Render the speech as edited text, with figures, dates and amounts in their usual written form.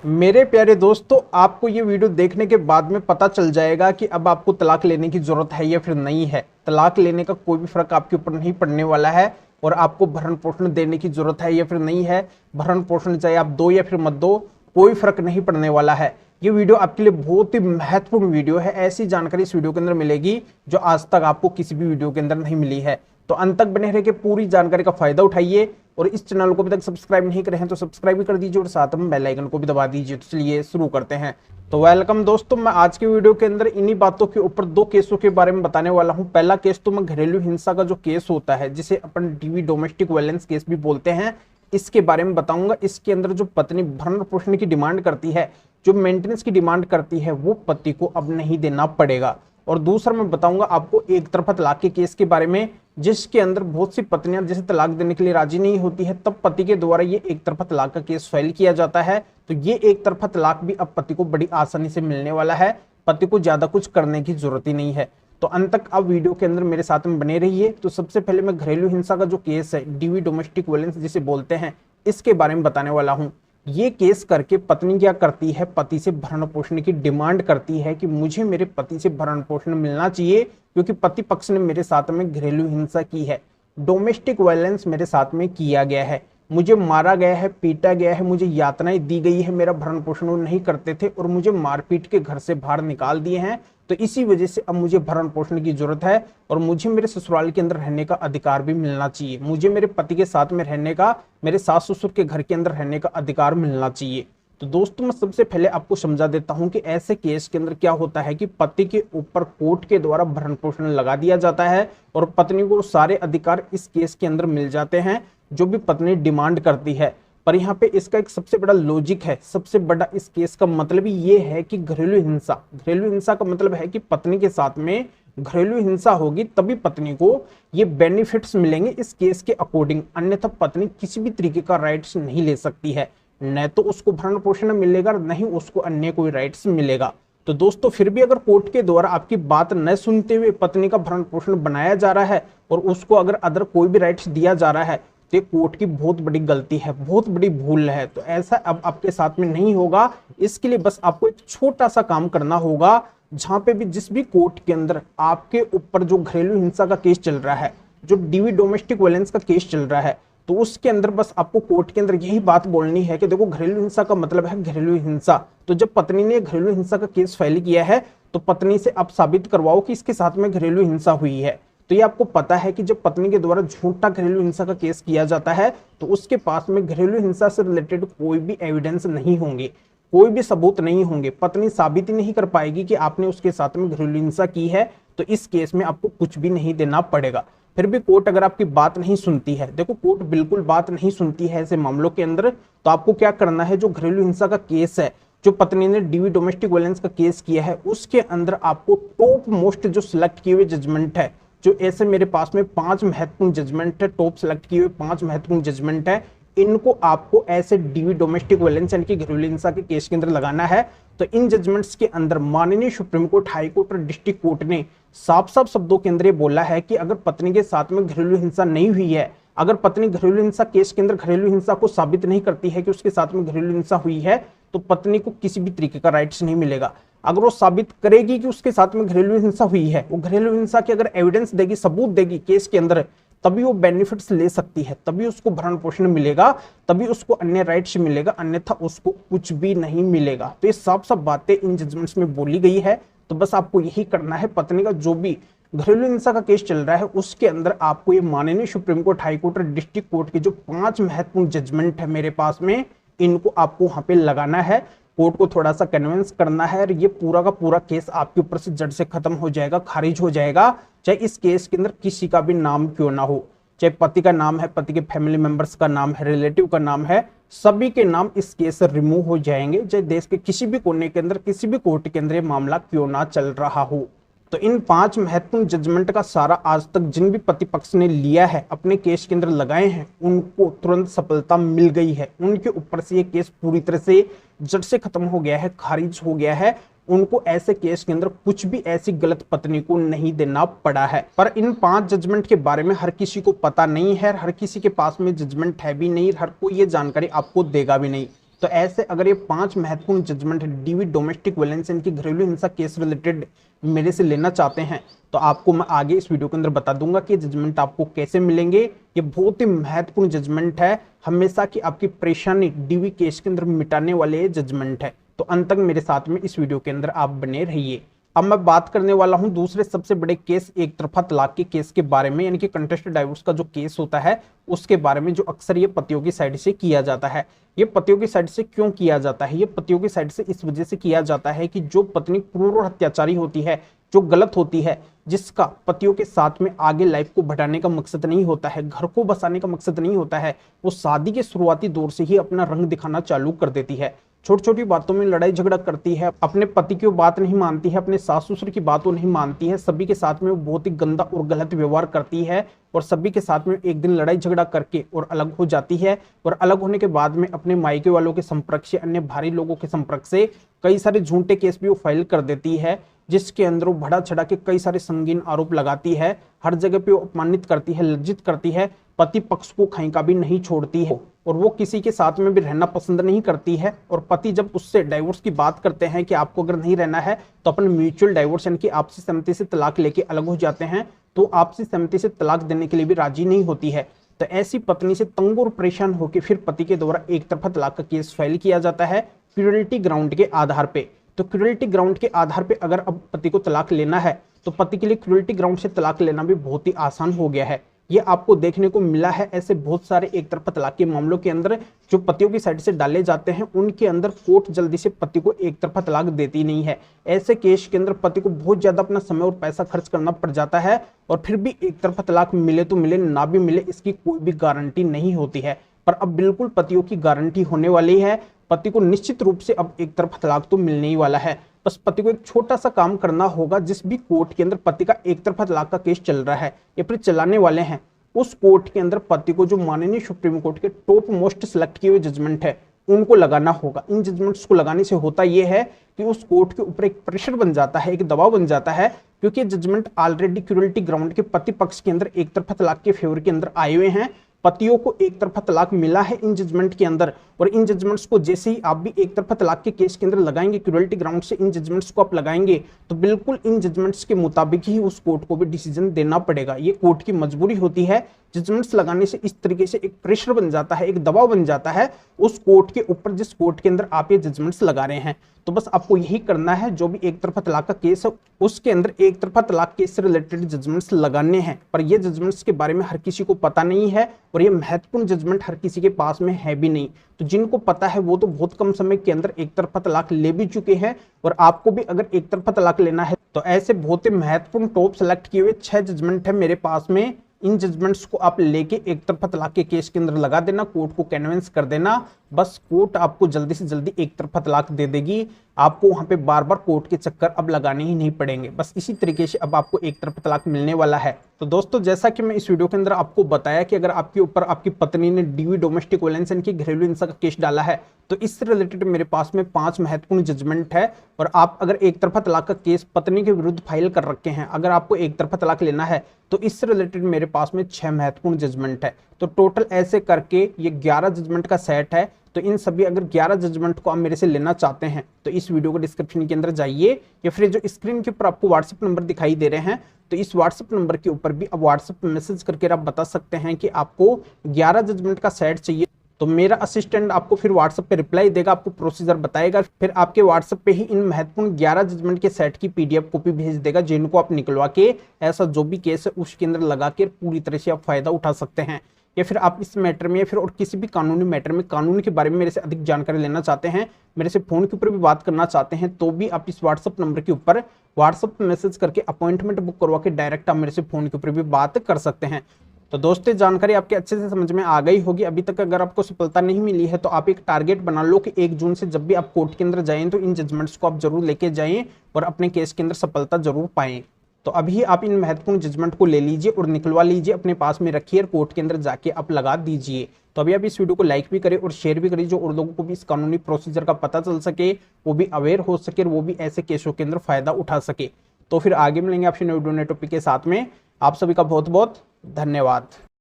मेरे प्यारे दोस्तों, आपको ये वीडियो देखने के बाद में पता चल जाएगा कि अब आपको तलाक लेने की जरूरत है या फिर नहीं है। तलाक लेने का कोई भी फर्क आपके ऊपर नहीं पड़ने वाला है और आपको भरण पोषण देने की जरूरत है या फिर नहीं है। भरण पोषण चाहे आप दो या फिर मत दो, कोई फर्क नहीं पड़ने वाला है। ये वीडियो आपके लिए बहुत ही महत्वपूर्ण वीडियो है। ऐसी जानकारी इस वीडियो के अंदर मिलेगी जो आज तक आपको किसी भी वीडियो के अंदर नहीं मिली है। तो अंत तक बने रह के पूरी जानकारी का फायदा उठाइए और इस चैनल को अभी तक सब्सक्राइब नहीं करे हैं तो सब्सक्राइब भी कर दीजिए और साथ में बेल आइकन को भी दबा दीजिए। तो चलिए शुरू करते हैं। तो वेलकम दोस्तों, मैं आज की वीडियो के अंदर इन्हीं बातों के ऊपर दो केसों के बारे में बताने वाला हूं। पहला केस तो मैं घरेलू हिंसा का जो केस होता है, जिसे अपन डीवी डोमेस्टिक वायलेंस केस भी बोलते हैं, इसके बारे में बताऊंगा। इसके अंदर जो पत्नी भरण पोषण की डिमांड करती है, जो मेंटेनेंस की डिमांड करती है, वो पति को अब नहीं देना पड़ेगा। और दूसरा मैं बताऊंगा आपको एक तरफा तलाक के केस के बारे में, जिसके अंदर बहुत सी पत्नियां जैसे तलाक देने के लिए राजी नहीं होती है, तब पति के द्वारा ये एक तरफा तलाक का केस फाइल किया जाता है। तो ये एक तरफा तलाक भी अब पति को बड़ी आसानी से मिलने वाला है। पति को ज्यादा कुछ करने की जरूरत ही नहीं है। तो अंत तक आप वीडियो के अंदर मेरे साथ में बने रहिए। तो सबसे पहले मैं घरेलू हिंसा का जो केस है, डीवी डोमेस्टिक वायलेंस जिसे बोलते हैं, इसके बारे में बताने वाला हूं। ये केस करके पत्नी क्या करती है, पति से भरण पोषण की डिमांड करती है कि मुझे मेरे पति से भरण पोषण मिलना चाहिए, क्योंकि पति पक्ष ने मेरे साथ में घरेलू हिंसा की है, डोमेस्टिक वायलेंस मेरे साथ में किया गया है, मुझे मारा गया है, पीटा गया है, मुझे यातनाएं दी गई है, मेरा भरण पोषण वो नहीं करते थे और मुझे मारपीट के घर से बाहर निकाल दिए हैं। तो इसी वजह से अब मुझे भरण पोषण की जरूरत है और मुझे मेरे ससुराल के अंदर रहने का अधिकार भी मिलना चाहिए। मुझे मेरे पति के साथ में रहने का, मेरे सास ससुर के घर के अंदर रहने का अधिकार मिलना चाहिए। तो दोस्तों, मैं सबसे पहले आपको समझा देता हूं कि ऐसे केस के अंदर क्या होता है कि पति के ऊपर कोर्ट के द्वारा भरण पोषण लगा दिया जाता है और पत्नी को सारे अधिकार इस केस के अंदर मिल जाते हैं जो भी पत्नी डिमांड करती है। पर यहाँ पे इसका एक सबसे बड़ा लॉजिक है, सबसे बड़ा इस केस का मतलब ही ये है कि घरेलू हिंसा का मतलब है कि पत्नी के साथ में घरेलू हिंसा होगी तभी पत्नी को ये बेनिफिट्स मिलेंगे इस केस के अकॉर्डिंग। अन्यथा पत्नी किसी भी तरीके का राइट्स नहीं ले सकती है, न तो उसको भरण पोषण मिलेगा, न ही उसको अन्य कोई राइट्स मिलेगा। तो दोस्तों, फिर भी अगर कोर्ट के द्वारा आपकी बात न सुनते हुए पत्नी का भरण पोषण बनाया जा रहा है और उसको अगर अदर कोई भी राइट्स दिया जा रहा है, तो कोर्ट की बहुत बड़ी गलती है, बहुत बड़ी भूल है। तो ऐसा अब आपके साथ में नहीं होगा। इसके लिए बस आपको एक छोटा सा काम करना होगा। जहां पे भी जिस भी कोर्ट के अंदर आपके ऊपर जो घरेलू हिंसा का केस चल रहा है, जो डीवी डोमेस्टिक वायलेंस का केस चल रहा है, तो उसके अंदर बस आपको कोर्ट के अंदर यही बात बोलनी है कि देखो, घरेलू हिंसा का मतलब है घरेलू हिंसा। तो जब पत्नी ने घरेलू हिंसा का केस फाइल किया है, तो पत्नी से आप साबित करवाओ कि इसके साथ में घरेलू हिंसा हुई है। तो ये आपको पता है कि जब पत्नी के द्वारा झूठा घरेलू हिंसा का केस किया जाता है, तो उसके पास में घरेलू हिंसा से रिलेटेड कोई भी एविडेंस नहीं होंगे, कोई भी सबूत नहीं होंगे। पत्नी साबित ही नहीं कर पाएगी कि आपने उसके साथ में घरेलू हिंसा की है। तो इस केस में आपको कुछ भी नहीं देना पड़ेगा। फिर भी कोर्ट अगर आपकी बात नहीं सुनती है, देखो कोर्ट बिल्कुल बात नहीं सुनती है ऐसे मामलों के अंदर, तो आपको क्या करना है, जो घरेलू हिंसा का केस है, जो पत्नी ने डीवी डोमेस्टिक वायलेंस का केस किया है, उसके अंदर आपको टॉप मोस्ट जो सिलेक्ट किए हुए जजमेंट है, जो ऐसे मेरे पास में 5 महत्वपूर्ण जजमेंट है, टॉप सेलेक्ट किए हुए 5 महत्वपूर्ण जजमेंट है, इनको आपको ऐसे डीवी डोमेस्टिक वायलेंस यानी कि घरेलू हिंसा के केस के अंदर लगाना है। तो इन जजमेंट्स के अंदर माननीय सुप्रीम कोर्ट, हाई कोर्ट और डिस्ट्रिक्ट कोर्ट ने साफ साफ शब्दों के अंदर ये बोला है कि अगर पत्नी के साथ में घरेलू हिंसा नहीं हुई है, अगर पत्नी घरेलू हिंसा केस के अंदर घरेलू हिंसा को साबित नहीं करती है कि उसके साथ में घरेलू हिंसा हुई है, तो पत्नी को किसी भी तरीके का राइट्स नहीं मिलेगा। अगर वो साबित करेगी कि उसके साथ में घरेलू हिंसा हुई है, वो घरेलू हिंसा की अगर एविडेंस देगी, सबूत देगी केस के अंदर, तभी वो बेनिफिट्स ले सकती है, तभी उसको भरण पोषण मिलेगा, तभी उसको अन्य राइट्स मिलेगा, अन्यथा उसको कुछ भी नहीं मिलेगा। तो ये साफ साफ बातें इन जजमेंट्स में बोली गई है। तो बस आपको यही करना है, पत्नी का जो भी घरेलू हिंसा का केस चल रहा है, उसके अंदर आपको ये माननीय सुप्रीम कोर्ट, हाई कोर्ट और डिस्ट्रिक्ट कोर्ट के जो 5 महत्वपूर्ण जजमेंट है मेरे पास में, इनको आपको वहां पे लगाना है, कोर्ट को थोड़ा सा कन्विंस करना है और ये पूरा का पूरा केस आपके ऊपर से जड़ से खत्म हो जाएगा, खारिज हो जाएगा। चाहे इस केस के अंदर किसी का भी नाम क्यों ना हो, चाहे पति का नाम है, पति के फैमिली मेंबर्स का नाम है, रिलेटिव का नाम है, सभी के नाम इस केस से रिमूव हो जाएंगे। चाहे देश के किसी भी कोने के अंदर, किसी भी कोर्ट के अंदर ये मामला क्यों ना चल रहा हो। तो इन 5 महत्वपूर्ण जजमेंट का सारा आज तक जिन भी प्रतिपक्ष ने लिया है, अपने केस के अंदर लगाए हैं, उनको तुरंत सफलता मिल गई है। उनके ऊपर से ये केस पूरी तरह से जड़ से खत्म हो गया है, खारिज हो गया है। उनको ऐसे केस के अंदर कुछ भी ऐसी गलत पत्नी को नहीं देना पड़ा है। पर इन 5 जजमेंट के बारे में हर किसी को पता नहीं है, हर किसी के पास में जजमेंट है भी नहीं, हर कोई ये जानकारी आपको देगा भी नहीं। तो ऐसे अगर ये 5 महत्वपूर्ण जजमेंट डीवी डोमेस्टिक वायलेंस इनकी घरेलू हिंसा केस रिलेटेड मेरे से लेना चाहते हैं तो आपको मैं आगे इस वीडियो के अंदर बता दूंगा कि जजमेंट आपको कैसे मिलेंगे। ये बहुत ही महत्वपूर्ण जजमेंट है, हमेशा की आपकी परेशानी डीवी केस के अंदर मिटाने वाले जजमेंट है। तो अंत तक मेरे साथ में इस वीडियो के अंदर आप बने रहिए। अब मैं बात करने वाला हूं दूसरे सबसे बड़े केस एक तरफा तलाक के केस के बारे में, यानी कि कंटेस्टेड डाइवोर्स का जो केस होता है उसके बारे में, जो अक्सर ये पतियों की साइड से किया जाता है। ये पतियों की साइड से क्यों किया जाता है? ये पतियों की साइड से इस वजह से किया जाता है कि जो पत्नी क्रूर और हत्याचारी होती है, जो गलत होती है, जिसका पतियों के साथ में आगे लाइफ को बढ़ाने का मकसद नहीं होता है, घर को बसाने का मकसद नहीं होता है, वो शादी के शुरुआती दौर से ही अपना रंग दिखाना चालू कर देती है। छोटी छोटी बातों में लड़ाई झगड़ा करती है, अपने पति की बात नहीं मानती है, अपने सास ससुर की बातों नहीं मानती है, सभी के साथ में वो बहुत ही गंदा और गलत व्यवहार करती है और सभी के साथ में एक दिन लड़ाई झगड़ा करके और अलग हो जाती है। और अलग होने के बाद में अपने मायके वालों के संपर्क से, अन्य भारी लोगों के संपर्क से कई सारे झूठे केस भी वो फाइल कर देती है, जिसके अंदर वो बढ़ा चढ़ा के कई सारे संगीन आरोप लगाती है, हर जगह पे वो अपमानित करती है, लज्जित करती है, पति पक्ष को कहीं का भी नहीं छोड़ती है और वो किसी के साथ में भी रहना पसंद नहीं करती है। और पति जब उससे डाइवोर्स की बात करते हैं कि आपको अगर नहीं रहना है तो अपन म्यूचुअल डाइवोर्स यानी कि आपसी सहमति से तलाक लेके अलग हो जाते हैं, तो आपसी सहमति से तलाक देने के लिए भी राजी नहीं होती है। तो ऐसी पत्नी से तंग और परेशान होकर फिर पति के द्वारा एक तरफा तलाक का केस फाइल किया जाता है क्रूरल्टी ग्राउंड के आधार पे। तो क्रूरल्टी ग्राउंड के आधार पे अगर अब पति को तलाक लेना है तो पति के लिए क्रूरल्टी ग्राउंड से तलाक लेना भी बहुत ही आसान हो गया है। ये आपको देखने को मिला है ऐसे बहुत सारे एक तरफा तलाक के मामलों के अंदर जो पतियों की साइड से डाले जाते हैं, उनके अंदर कोर्ट जल्दी से पति को एक तरफा तलाक देती नहीं है। ऐसे केस के अंदर पति को बहुत ज्यादा अपना समय और पैसा खर्च करना पड़ जाता है और फिर भी एक तरफा तलाक मिले तो मिले, ना भी मिले इसकी कोई भी गारंटी नहीं होती है। पर अब बिल्कुल पतियों की गारंटी होने वाली है। पति को निश्चित रूप से अब एक तरफा तलाक तो मिलने ही वाला है। बस पति को एक छोटा सा काम करना होगा, जिस भी कोर्ट के अंदर पति का एक तरफा तलाक का केस चल रहा है या फिर चलाने वाले हैं, उस कोर्ट के अंदर पति को जो माननीय सुप्रीम कोर्ट के टॉप मोस्ट सिलेक्ट किए हुए जजमेंट है उनको लगाना होगा। इन जजमेंट्स को लगाने से होता यह है कि उस कोर्ट के ऊपर एक प्रेशर बन जाता है, एक दबाव बन जाता है, क्योंकि जजमेंट ऑलरेडी क्रूरल्टी ग्राउंड के पति पक्ष के अंदर एक तरफा तलाक के फेवर के अंदर आए हुए हैं। पतियों को एक तरफा तलाक मिला है इन जजमेंट के अंदर, और इन जजमेंट्स को जैसे ही आप भी एक तरफा तलाक के केस के अंदर लगाएंगे, क्रूरल्टी ग्राउंड से इन जजमेंट्स को आप लगाएंगे तो बिल्कुल इन जजमेंट्स के मुताबिक ही उस कोर्ट को भी डिसीजन देना पड़ेगा। ये कोर्ट की मजबूरी होती है। जजमेंट्स लगाने से इस तरीके से एक प्रेशर बन जाता है, एक दबाव बन जाता है उस कोर्ट के ऊपर जिस कोर्ट के अंदर आप ये जजमेंट्स लगा रहे हैं। तो बस आपको यही करना है, जो भी एक तरफा तलाक का केस है उसके अंदर एक तरफा तलाक केस से रिलेटेड जजमेंट्स लगाने हैं। पर ये जजमेंट्स के बारे में हर किसी को पता नहीं है और ये महत्वपूर्ण जजमेंट हर किसी के पास में है भी नहीं। तो जिनको पता है वो तो बहुत कम समय के अंदर एक तरफा तलाक ले भी चुके हैं, और आपको भी अगर एक तरफा तलाक लेना है तो ऐसे बहुत ही महत्वपूर्ण टॉप सेलेक्ट किए हुए 6 जजमेंट है मेरे पास में। इन जजमेंट्स को आप लेके एक तरफा तलाक के केस के अंदर लगा देना, कोर्ट को कन्विंस कर देना, बस कोर्ट आपको जल्दी से जल्दी एक तरफा तलाक दे देगी। आपको वहां पे बार बार कोर्ट के चक्कर अब लगाने ही नहीं पड़ेंगे। बस इसी तरीके से अब आपको एक तरफा तलाक मिलने वाला है। तो दोस्तों, जैसा कि मैं इस वीडियो के अंदर आपको बताया कि अगर आपके ऊपर आपकी पत्नी ने डीवी डोमेस्टिक वायलेंस यानी कि घरेलू हिंसा का केस डाला है तो इससे रिलेटेड मेरे पास में 5 महत्वपूर्ण जजमेंट है। और आप अगर एक तरफा तलाक का केस पत्नी के विरुद्ध फाइल कर रखे हैं, अगर आपको एक तरफा तलाक लेना है तो इससे रिलेटेड मेरे पास में 6 महत्वपूर्ण जजमेंट है। तो टोटल ऐसे करके ये 11 जजमेंट का सेट है। तो इन सभी अगर 11 जजमेंट को आप मेरे से लेना चाहते हैं तो इस वीडियो को डिस्क्रिप्शन के अंदर जाइए, या फिर जो स्क्रीन के ऊपर आपको व्हाट्सएप नंबर दिखाई दे रहे हैं तो इस व्हाट्सएप नंबर के ऊपर भी आप व्हाट्सएप पे मैसेज करके आप बता सकते हैं कि आपको 11 जजमेंट का सेट चाहिए। तो मेरा असिस्टेंट आपको फिर व्हाट्सएप पे रिप्लाई देगा, आपको प्रोसीजर बताएगा, फिर आपके व्हाट्सएप पे ही इन महत्वपूर्ण 11 जजमेंट के सेट की पीडीएफ कॉपी भेज देगा, जिनको आप निकलवा के ऐसा जो भी केस है उसके अंदर लगा के पूरी तरह से आप फायदा उठा सकते हैं। या फिर आप इस मैटर में या फिर और किसी भी कानूनी मैटर में कानून के बारे में मेरे से अधिक जानकारी लेना चाहते हैं, मेरे से फोन के ऊपर भी बात करना चाहते हैं, तो भी आप इस व्हाट्सएप नंबर के ऊपर व्हाट्सएप पे मैसेज करके अपॉइंटमेंट बुक करवा के डायरेक्ट आप मेरे से फोन के ऊपर भी बात कर सकते हैं। तो दोस्तों, जानकारी आपके अच्छे से समझ में आ गई होगी। अभी तक अगर आपको सफलता नहीं मिली है तो आप एक टारगेट बना लो कि 1 जून से जब भी आप कोर्ट के अंदर जाएं तो इन जजमेंट्स को आप जरूर लेके जाएं और अपने केस के अंदर सफलता जरूर पाएं। तो अभी आप इन महत्वपूर्ण जजमेंट को ले लीजिए और निकलवा लीजिए, अपने पास में रखिए और कोर्ट के अंदर जाके आप लगा दीजिए। तो अभी आप इस वीडियो को लाइक भी करें और शेयर भी करें, जो और लोगों को भी इस कानूनी प्रोसीजर का पता चल सके, वो भी अवेयर हो सके और वो भी ऐसे केसों के अंदर फायदा उठा सके। तो फिर आगे मिलेंगे आपसे नए वीडियो नए टॉपिक के साथ में। आप सभी का बहुत बहुत धन्यवाद।